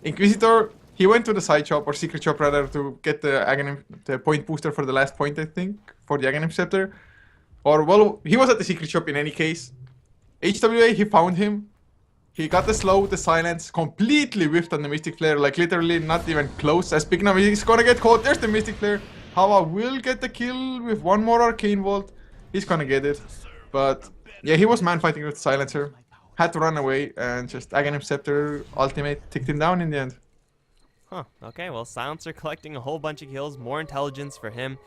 Inquisitor, he went to the side shop, or Secret Shop rather, to get the Aghanim, the point booster for the last point, I think, for the Aghanim Scepter. Or, well, he was at the Secret Shop in any case. HWA, he found him. He got the slow, the silence, completely whiffed on the Mystic Flare, like literally not even close. As Big Nom, he's gonna get caught. There's the Mystic Flare. Hawa will get the kill with one more Arcane Bolt. He's gonna get it. But yeah, he was man fighting with Silencer. Had to run away, and just Aghanim Scepter ultimate ticked him down in the end. Huh, okay, well, Silencer collecting a whole bunch of kills, more intelligence for him.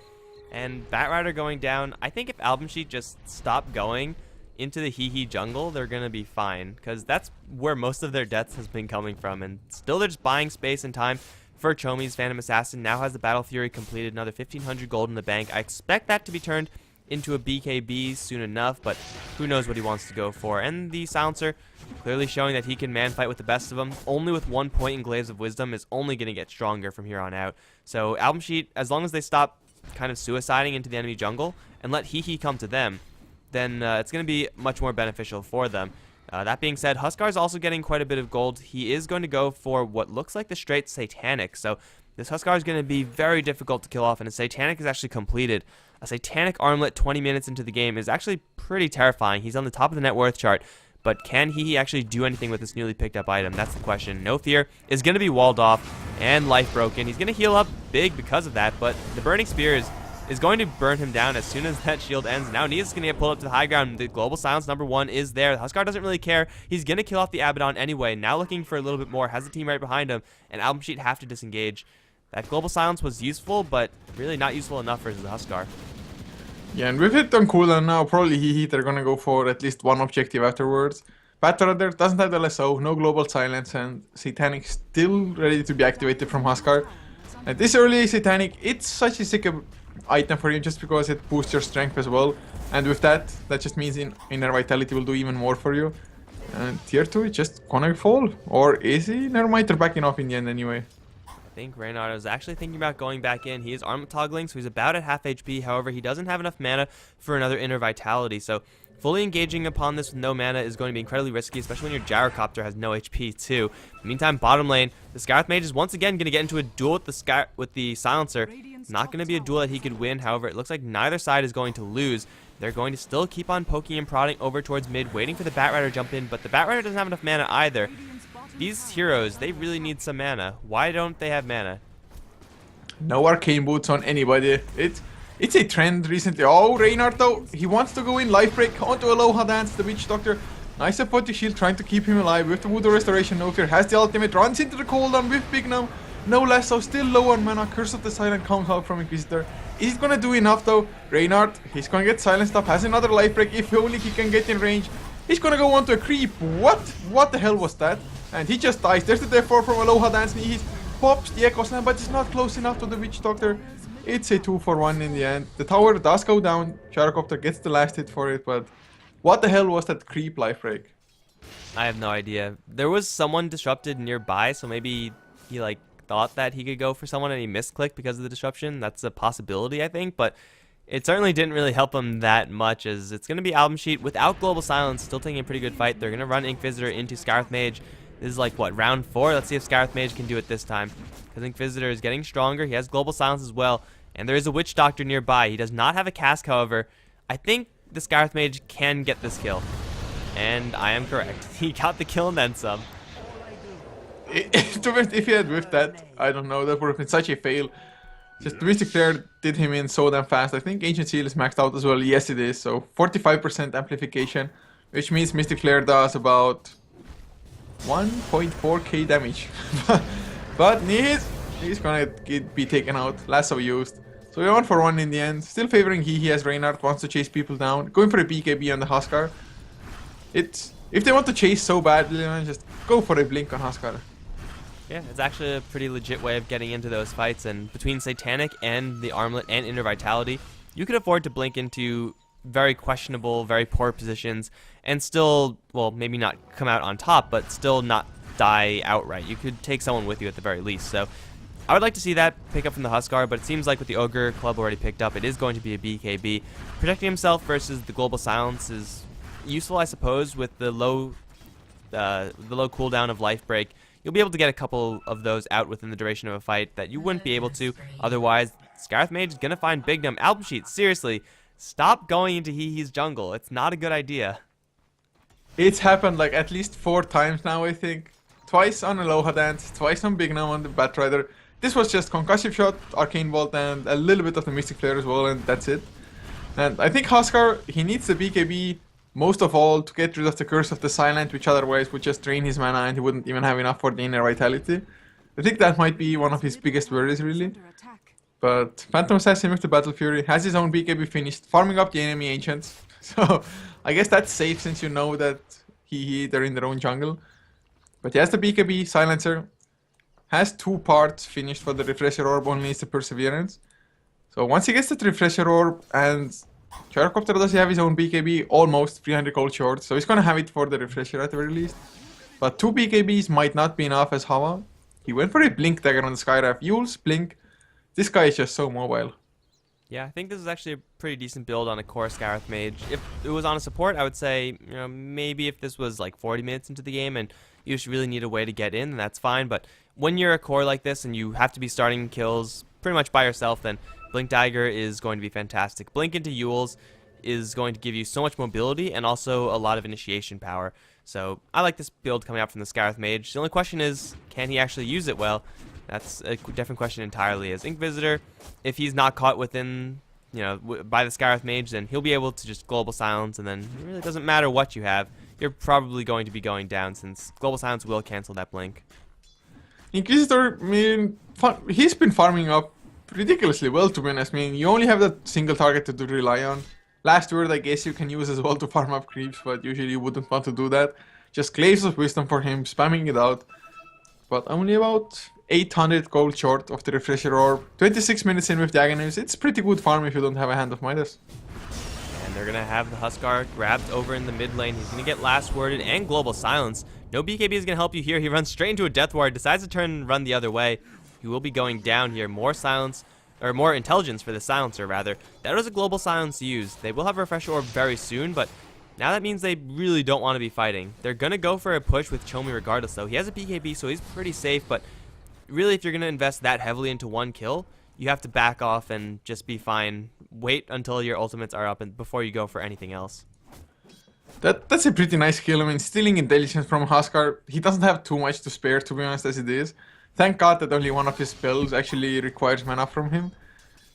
And Batrider going down. I think if AlbumSheet just stopped going into the HEHE jungle, they're going to be fine. Because that's where most of their deaths has been coming from. And still they're just buying space and time for Chomi's Phantom Assassin. Now has the Battle Fury completed, another 1,500 gold in the bank. I expect that to be turned into a BKB soon enough, but who knows what he wants to go for. And the Silencer clearly showing that he can man fight with the best of them. Only with 1 point in Glaives of Wisdom is only going to get stronger from here on out. So AlbumSheet, as long as they stop kind of suiciding into the enemy jungle and let HEHE come to them, then it's going to be much more beneficial for them. That being said, Huskar is also getting quite a bit of gold. He is going to go for what looks like the straight Satanic. So this Huskar is going to be very difficult to kill off, and a Satanic is actually completed. A Satanic Armlet 20 minutes into the game is actually pretty terrifying. He's on the top of the net worth chart, but can HEHE actually do anything with this newly picked up item? That's the question. No Fear is going to be walled off and life broken. He's going to heal up big because of that, but the Burning Spear is going to burn him down as soon as that shield ends. Now Nia's going to get pulled up to the high ground. The Global Silence #1 is there. Huskar doesn't really care. He's going to kill off the Abaddon anyway. Now looking for a little bit more. Has the team right behind him, and AlbumSheet have to disengage. That Global Silence was useful, but really not useful enough for the Huskar. Yeah, and with it on cooldown now, probably HEHE, they're gonna go for at least one objective afterwards. Batrider doesn't have the LSO, no Global Silence, and Satanic still ready to be activated from Huskar. At this early Satanic, it's such a sick item for you just because it boosts your strength as well. And with that, that just means Inner Vitality will do even more for you. And tier 2 is just gonna fall. Or is he? Never mind, they're backing off in the end anyway. I think Reynard is actually thinking about going back in. He is armor toggling, so he's about at half HP. However, he doesn't have enough mana for another Inner Vitality. So fully engaging upon this with no mana is going to be incredibly risky, especially when your Gyrocopter has no HP too. In the meantime, bottom lane, the Scarth Mage is once again going to get into a duel with the Silencer. Not going to be a duel that he could win. However, it looks like neither side is going to lose. They're going to still keep on poking and prodding over towards mid, waiting for the Batrider to jump in, but the Batrider doesn't have enough mana either. These heroes, they really need some mana. Why don't they have mana? No Arcane Boots on anybody. It's a trend recently. Oh, Reynard though, he wants to go in life break onto Aloha Dance, the Witch Doctor. Nice support to shield, trying to keep him alive with the Voodoo Restoration. No Fear has the ultimate, runs into the cooldown with Big Nom. No less, so still low on mana. Curse of the Silent comes out from Inquisitor. Is it gonna do enough though? Reynard, he's gonna get silenced up, has another life break. If only he can get in range. He's gonna go onto a creep. What the hell was that? And he just dies. There's the death 4 from Aloha Dance. He pops the Echo Slam, but it's not close enough to the Witch Doctor. It's a 2-for-1 in the end. The tower does go down. Gyrocopter gets the last hit for it, but what the hell was that creep life break? I have no idea. There was someone disrupted nearby, so maybe he like thought that he could go for someone and he misclicked because of the disruption. That's a possibility, I think, but it certainly didn't really help him that much, as it's going to be AlbumSheet without Global Silence, still taking a pretty good fight. They're going to run Inquisitor into Scarth Mage. This is like, what, round 4? Let's see if Scarth Mage can do it this time, because Inquisitor is getting stronger. He has Global Silence as well, and there is a Witch Doctor nearby. He does not have a cask, however. I think the Scarth Mage can get this kill, and I am correct. He got the kill and then some. If he had whiffed that, I don't know, that would have been such a fail. Just the Mystic Flare did him in so damn fast. I think Ancient Seal is maxed out as well. Yes, it is. So 45% amplification, which means Mystic Flare does about 1.4k damage. But he's gonna be taken out. Lasso used. So we're 1-for-1 in the end. Still favoring HEHE as Reynard wants to chase people down. Going for a BKB on the Huskar. If they want to chase so badly, just go for a blink on Huskar. Yeah, it's actually a pretty legit way of getting into those fights, and between Satanic and the Armlet and Inner Vitality, you could afford to blink into very questionable, very poor positions and still, well, maybe not come out on top, but still not die outright. You could take someone with you at the very least. So I would like to see that pick up from the Huskar, but it seems like with the Ogre club already picked up, it is going to be a BKB. Protecting himself versus the Global Silence is useful, I suppose, with the low cooldown of Life Break. You'll be able to get a couple of those out within the duration of a fight that you wouldn't be able to otherwise. Scarith Mage is going to find Big Dumb. AlbumSheet, seriously, stop going into HEHE's jungle. It's not a good idea. It's happened like at least 4 times now, I think. Twice on Aloha Dance, twice on Big Now on the Batrider. This was just Concussive Shot, Arcane Bolt, and a little bit of the Mystic Flare as well, and that's it. And I think Huskar, he needs the BKB most of all to get rid of the Curse of the Silent, which otherwise would just drain his mana and he wouldn't even have enough for the Inner Vitality. I think that might be one of his biggest worries, really. But Phantom Assassin with the Battle Fury has his own BKB finished, farming up the enemy Ancients. So I guess that's safe since you know that they're in their own jungle. But he has the BKB Silencer, has 2 parts finished for the Refresher Orb, only needs the Perseverance. So once he gets the Refresher Orb and Gyrocopter does have his own BKB, almost 300 gold short, so he's gonna have it for the Refresher at the very least. But 2 BKBs might not be enough as Hava. He went for a Blink Dagger on the Skyraf. Yules, Blink. This guy is just so mobile. Yeah, I think this is actually a pretty decent build on a core Scarith Mage. If it was on a support, I would say, you know, maybe if this was like 40 minutes into the game and you just really need a way to get in, then that's fine. But when you're a core like this and you have to be starting kills pretty much by yourself, then Blink Dagger is going to be fantastic. Blink into Yules is going to give you so much mobility and also a lot of initiation power. So I like this build coming out from the Scarith Mage. The only question is, can he actually use it well? That's a different question entirely. As Ink Visitor, if he's not caught within, you know, by the Scarith Mage, then he'll be able to just Global Silence, and then it really doesn't matter what you have. You're probably going to be going down since Global Silence will cancel that blink. Inquisitor, I mean, he's been farming up ridiculously well, to be honest. I mean, you only have that single target to rely on. Last word, I guess you can use as well to farm up creeps, but usually you wouldn't want to do that. Just Glaives of Wisdom for him, spamming it out. But only about 800 gold short of the Refresher Orb. 26 minutes in with the Aghanim's. It's pretty good farm if you don't have a Hand of Midas. And they're going to have the Huskar grabbed over in the mid lane. He's going to get Last Worded and Global Silence. No BKB is going to help you here. He runs straight into a Death Ward, decides to turn and run the other way. He will be going down here. More silence, or more intelligence for the Silencer, rather. That was a Global Silence used. They will have a Refresher Orb very soon, but now that means they really don't want to be fighting. They're going to go for a push with Chomi regardless, though. He has a BKB, so he's pretty safe, but really, if you're going to invest that heavily into one kill, you have to back off and just be fine. Wait until your ultimates are up and before you go for anything else. That's a pretty nice kill. I mean, stealing intelligence from Huskar, he doesn't have too much to spare, to be honest, as it is. Thank God that only one of his spells actually requires mana from him.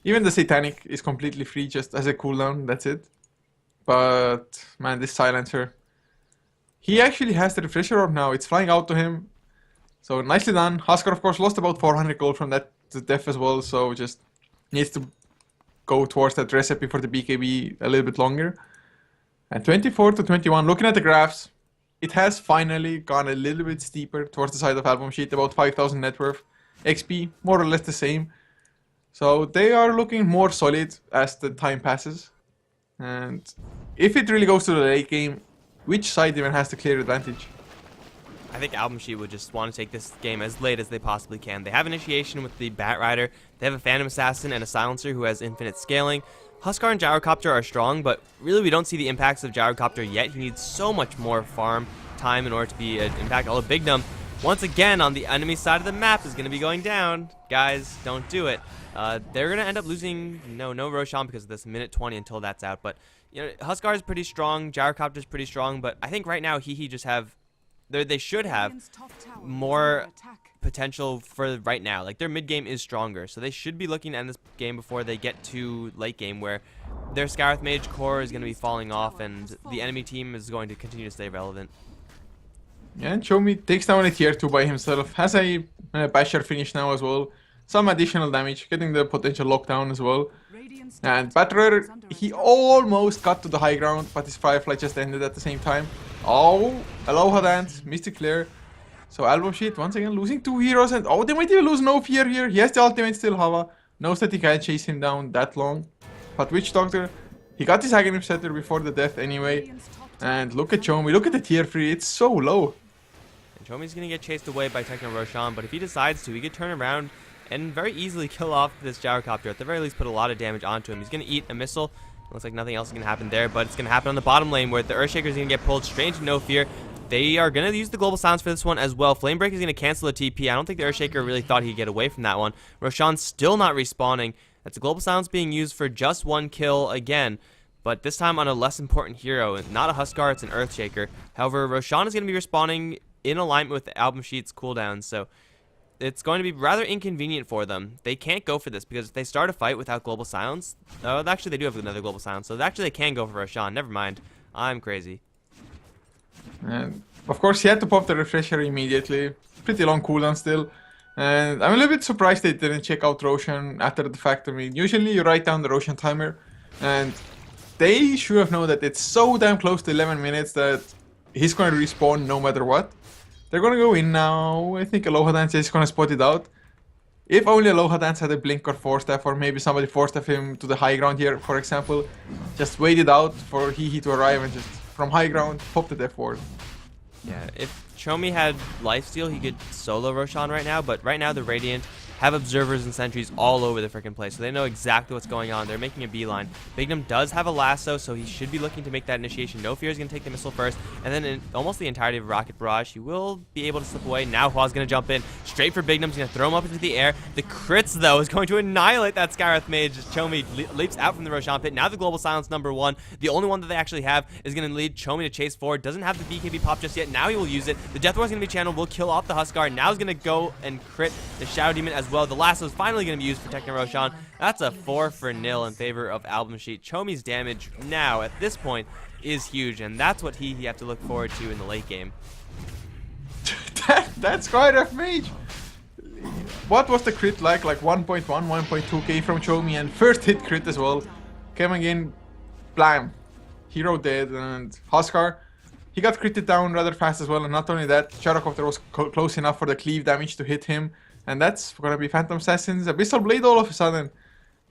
Even the Satanic is completely free, just as a cooldown, that's it. But, man, this Silencer. He actually has the Refresher Orb now, it's flying out to him. So, nicely done. Huskar, of course, lost about 400 gold from that to death as well, so just needs to go towards that recipe for the BKB a little bit longer. And 24 to 21, looking at the graphs, it has finally gone a little bit steeper towards the side of AlbumSheet, about 5,000 net worth. XP, more or less the same. So they are looking more solid as the time passes. And if it really goes to the late game, which side even has the clear advantage? I think AlbumSheet would just want to take this game as late as they possibly can. They have initiation with the Batrider, they have a Phantom Assassin and a Silencer who has infinite scaling. Huskar and Gyrocopter are strong, but really we don't see the impacts of Gyrocopter yet. He needs so much more farm time in order to be an impact. Although Big Dumb, once again on the enemy side of the map, is going to be going down. Guys, don't do it. They're going to end up losing, no Roshan because of this minute 20 until that's out. But you know, Huskar is pretty strong, Gyrocopter is pretty strong, but I think right now HEHE just have, they should have more potential for right now. Like, their mid game is stronger, so they should be looking to end this game before they get to late game, where their Scarith Mage core is going to be falling off and the enemy team is going to continue to stay relevant. Yeah, and Chomi takes down a tier 2 by himself, has a Basher finish now as well, some additional damage, getting the potential lockdown as well. And Batrider, he almost got to the high ground, but his Firefly just ended at the same time. Oh, Aloha Dance, Mystic Flare. So AlbumSheet once again losing 2 heroes, and oh, they might even lose No Fear here. He has the ultimate still, Hava. Knows that he can't chase him down that long. But Witch Doctor, he got his Aghanim Scepter before the death anyway. And look at Chomi, look at the tier 3, it's so low. And Chomi's going to get chased away by Techno Roshan, but if he decides to, he could turn around and very easily kill off this Gyrocopter. At the very least, put a lot of damage onto him. He's going to eat a missile. Looks like nothing else is going to happen there, but it's going to happen on the bottom lane where the Earthshaker is going to get pulled straight into No Fear. They are going to use the Global Silence for this one as well. Flamebreak is going to cancel the TP. I don't think the Earthshaker really thought he'd get away from that one. Roshan's still not respawning. That's a Global Silence being used for just one kill again, but this time on a less important hero. Not a Huskar, it's an Earthshaker. However, Roshan is going to be respawning in alignment with the AlbumSheet's cooldown, so it's going to be rather inconvenient for them. They can't go for this because if they start a fight without Global Silence, actually they do have another Global Silence, so actually they can go for Roshan. Never mind. I'm crazy. And of course he had to pop the refresher immediately. Pretty long cooldown still. And I'm a little bit surprised they didn't check out Roshan after the fact. I mean, usually you write down the Roshan timer, and they should have known that it's so damn close to 11 minutes that he's going to respawn no matter what. They're going to go in now. I think Aloha Dance is going to spot it out. If only Aloha Dance had a blink or force staff, or maybe somebody force staff him to the high ground here, for example. Just wait it out for HEHE to arrive and just from high ground pop the death ward. Yeah, if Chomi had lifesteal, he could solo Roshan right now, but right now the Radiant have observers and sentries all over the freaking place, so they know exactly what's going on. They're making a beeline. Bignum does have a lasso, so he should be looking to make that initiation. No Fear is going to take the missile first, and then in almost the entirety of Rocket Barrage, he will be able to slip away. Now Hua's going to jump in straight for Bignum. He's going to throw him up into the air. The crits, though, is going to annihilate that Scarith Mage as Chomi leaps out from the Roshan pit. Now the Global Silence #1. The only one that they actually have is going to lead Chomi to chase forward. Doesn't have the BKB pop just yet. Now he will use it. The Death Ward is going to be channeled. Will kill off the Huskar. Now he's going to go and crit the Shadow Demon as well. The lasso is finally going to be used for Techno Roshan. That's a 4-0 in favor of AlbumSheet. Chomi's damage now at this point is huge, and that's what he have to look forward to in the late game. That's quite a mage. What was the crit like? Like 1.1, 1.2k from Chomi, and first hit crit as well. Coming in, blam. Hero dead, and Huskar, he got critted down rather fast as well, and not only that, Gyrocopter was close enough for the cleave damage to hit him. And that's gonna be Phantom Assassin's Abyssal Blade all of a sudden.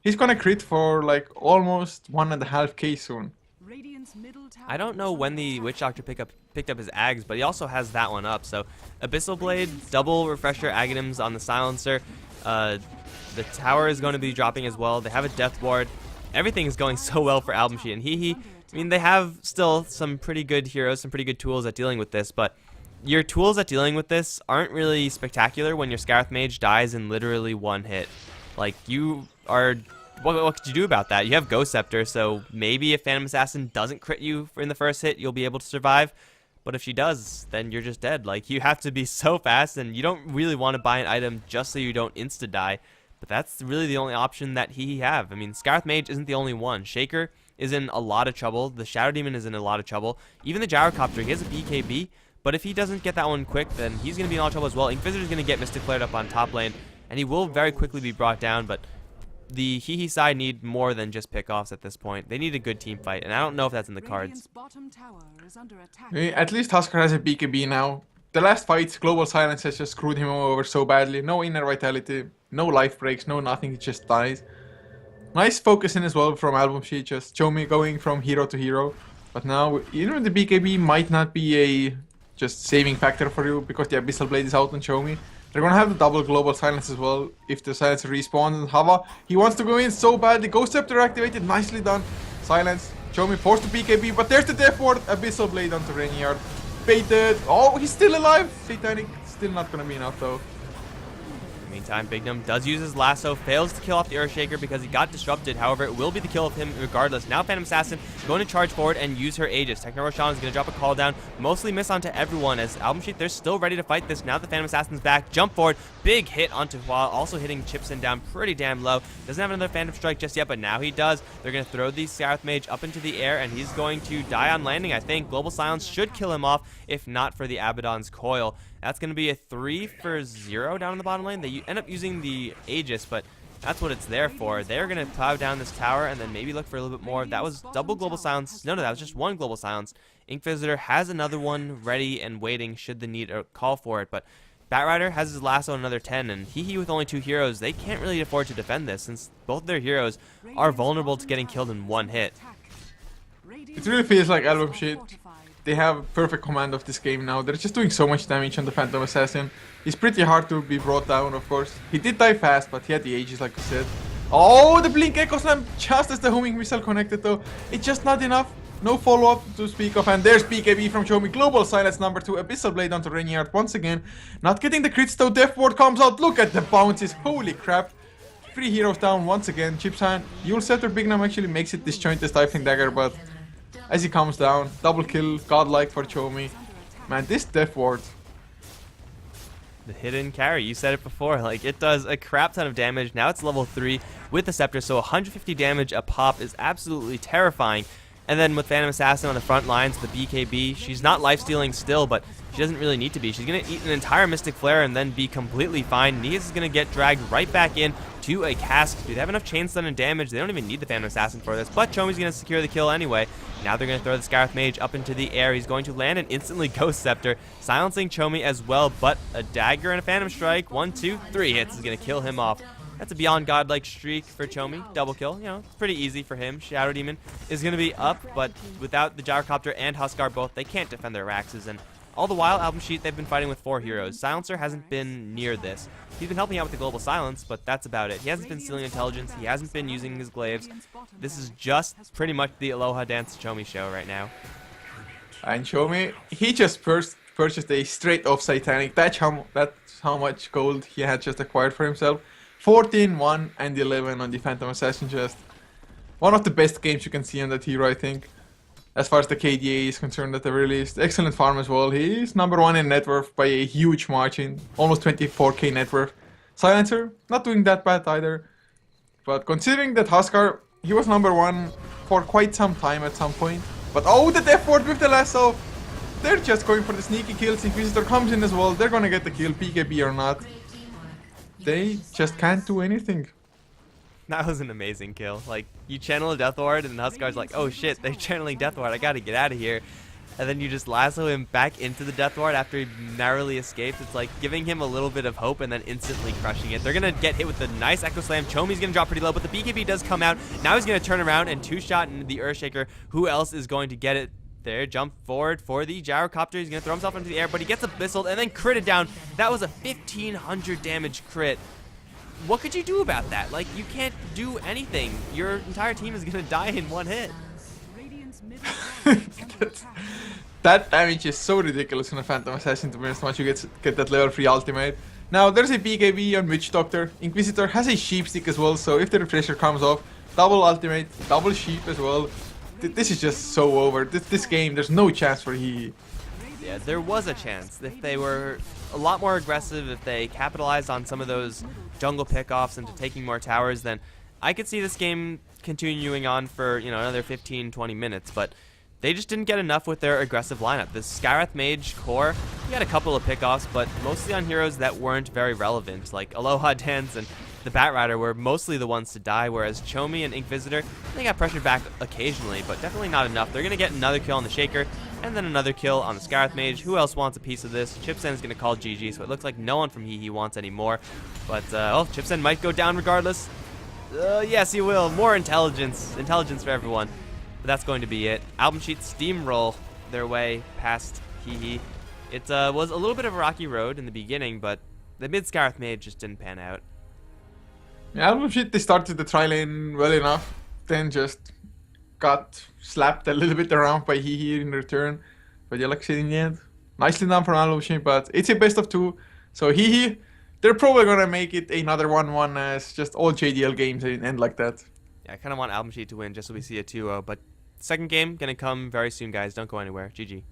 He's gonna crit for like almost 1.5k soon. I don't know when the Witch Doctor picked up his Ags, but he also has that one up. So Abyssal Blade, double refresher Aghanims on the silencer. The tower is going to be dropping as well. They have a Death Ward. Everything is going so well for AlbumSheet and HEHE. I mean, they have still some pretty good heroes, some pretty good tools at dealing with this, but your tools at dealing with this aren't really spectacular when your Scarith Mage dies in literally one hit. Like, you are... What could you do about that? You have Ghost Scepter, so maybe if Phantom Assassin doesn't crit you in the first hit, you'll be able to survive. But if she does, then you're just dead. Like, you have to be so fast, and you don't really want to buy an item just so you don't insta-die. But that's really the only option that HEHE have. I mean, Scarith Mage isn't the only one. Shaker is in a lot of trouble. The Shadow Demon is in a lot of trouble. Even the Gyrocopter, he has a BKB. But if he doesn't get that one quick, then he's going to be in a lot of trouble as well. Inquisitor is going to get Mystic Flared up on top lane, and he will very quickly be brought down, but the HEHE side need more than just pickoffs at this point. They need a good team fight, and I don't know if that's in the cards. At least Huskar has a BKB now. The last fight, Global Silence has just screwed him over so badly. No inner vitality, no life breaks, no nothing, he just dies. Nice focusing as well from AlbumSheet, just Chomi going from hero to hero. But now, even the BKB might not be a just saving factor for you because the Abyssal Blade is out on Chomi. They're gonna have the double Global Silence as well if the Silencer respawns. And Hava, he wants to go in so badly. Ghost Scepter activated, nicely done. Silence, Chomi forced to BKB, but there's the Death Ward. Abyssal Blade onto Rainyard. Baited. Oh, he's still alive. Satanic, still not gonna be enough though. Meantime, Bignum does use his lasso, fails to kill off the Earthshaker because he got disrupted. However, it will be the kill of him regardless. Now Phantom Assassin going to charge forward and use her Aegis. Techno Roshan is going to drop a call down, mostly miss onto everyone as AlbumSheet, they're still ready to fight this. Now the Phantom Assassin's back, jump forward, big hit onto Hua, also hitting Chipson down pretty damn low. Doesn't have another Phantom Strike just yet, but now he does. They're going to throw the Scarith Mage up into the air, and he's going to die on landing, I think. Global Silence should kill him off, if not for the Abaddon's Coil. That's going to be a 3-for-0 down in the bottom lane. They end up using the Aegis, but that's what it's there for. They're going to plow down this tower and then maybe look for a little bit more. That was double Global Silence. No, that was just one Global Silence. Inquisitor has another one ready and waiting should the need or call for it, but Batrider has his lasso on another 10, and HEHE with only 2 heroes, they can't really afford to defend this since both their heroes are vulnerable to getting killed in one hit. It really feels like AlbumSheet. They have perfect command of this game now. They're just doing so much damage on the Phantom Assassin. He's pretty hard to be brought down, of course. He did die fast, but he had the ages, like you said. Oh, the Blink Echo Slam just as the homing missile connected, though. It's just not enough. No follow-up to speak of, and there's BKB from Chomi. Global Silence number 2, Abyssal Blade onto Reinhardt once again. Not getting the crits though, Death Ward comes out, look at the bounces, holy crap. 3 heroes down once again, Chipsan. Yule Scepter Bignam actually makes it disjointed Stifling Dagger, but as he comes down, double kill, godlike for Chomi. Man, this Death Ward. The hidden carry, you said it before, like it does a crap ton of damage. Now it's level 3 with the Scepter, so 150 damage a pop is absolutely terrifying. And then with Phantom Assassin on the front lines, the BKB, she's not lifestealing still, but she doesn't really need to be. She's going to eat an entire Mystic Flare and then be completely fine. Nias is going to get dragged right back in to a cask. Dude, they have enough chain stun and damage. They don't even need the Phantom Assassin for this, but Chomi's going to secure the kill anyway. Now they're going to throw the Scarith Mage up into the air. He's going to land and instantly Ghost Scepter, silencing Chomi as well, but a dagger and a Phantom Strike, 1, 2, 3 hits is going to kill him off. That's a beyond godlike streak for Chomi. Double kill, you know, pretty easy for him. Shadow Demon is going to be up, but without the Gyrocopter and Huskar both, they can't defend their Raxes. And all the while, AlbumSheet, they've been fighting with 4 heroes. Silencer hasn't been near this. He's been helping out with the Global Silence, but that's about it. He hasn't been stealing intelligence. He hasn't been using his glaives. This is just pretty much the Aloha Dance Chomi show right now. And Chomi, he just purchased a straight off Satanic. That's how much gold he had just acquired for himself. 14, 1, and 11 on the Phantom Assassin. Just one of the best games you can see on that hero, I think. As far as the KDA is concerned at the very least. Excellent farm as well. He's number 1 in net worth by a huge margin. Almost 24k net worth. Silencer, not doing that bad either. But considering that Huskar, he was number 1 for quite some time at some point. But oh, the Death Ward with the lasso. They're just going for the sneaky kills. Inquisitor comes in as well. They're gonna get the kill, BKB or not. They just can't do anything. That was an amazing kill. Like, you channel a Death Ward, and Huskar's like, oh shit, they're channeling Death Ward, I gotta get out of here. And then you just lasso him back into the Death Ward after he narrowly escaped. It's like giving him a little bit of hope and then instantly crushing it. They're gonna get hit with the nice Echo Slam. Chomi's gonna drop pretty low, but the BKB does come out. Now he's gonna turn around and 2-shot into the Earthshaker. Who else is going to get it? There, jump forward for the Gyrocopter. He's going to throw himself into the air, but he gets abyssaled and then critted down. That was a 1500 damage crit. What could you do about that? Like, you can't do anything. Your entire team is going to die in one hit. That damage is so ridiculous in a Phantom Assassin, to be honest, once you get that level 3 ultimate. Now, there's a BKB on Witch Doctor. Inquisitor has a Sheep Stick as well, so if the refresher comes off, double ultimate, double Sheep as well. This is just so over. This game, there's no chance for HEHE. Yeah, there was a chance. If they were a lot more aggressive, if they capitalized on some of those jungle pickoffs into taking more towers, then I could see this game continuing on for, you know, another 15-20 minutes, but they just didn't get enough with their aggressive lineup. The Scarith Mage core, he had a couple of pickoffs, but mostly on heroes that weren't very relevant, like Aloha Dance and the Batrider were mostly the ones to die, whereas Chomi and Inquisitor, they got pressured back occasionally, but definitely not enough. They're going to get another kill on the Shaker, and then another kill on the Scarith Mage. Who else wants a piece of this? Chipsen is going to call GG, so it looks like no one from HEHE wants any more. But, oh, Chipsen might go down regardless. Yes, he will. More intelligence. Intelligence for everyone. But that's going to be it. AlbumSheet steamroll their way past HEHE. It was a little bit of a rocky road in the beginning, but the mid-Scarith Mage just didn't pan out. Yeah, AlbumSheet, they started the tri lane well enough, then just got slapped a little bit around by HEHE in return. But yeah, like I said, in the end, nicely done from AlbumSheet, but it's a best of 2. So HEHE, they're probably gonna make it another 1-1 as just all jDL games end like that. Yeah, I kind of want AlbumSheet to win just so we see a 2-0, but second game gonna come very soon, guys. Don't go anywhere. GG.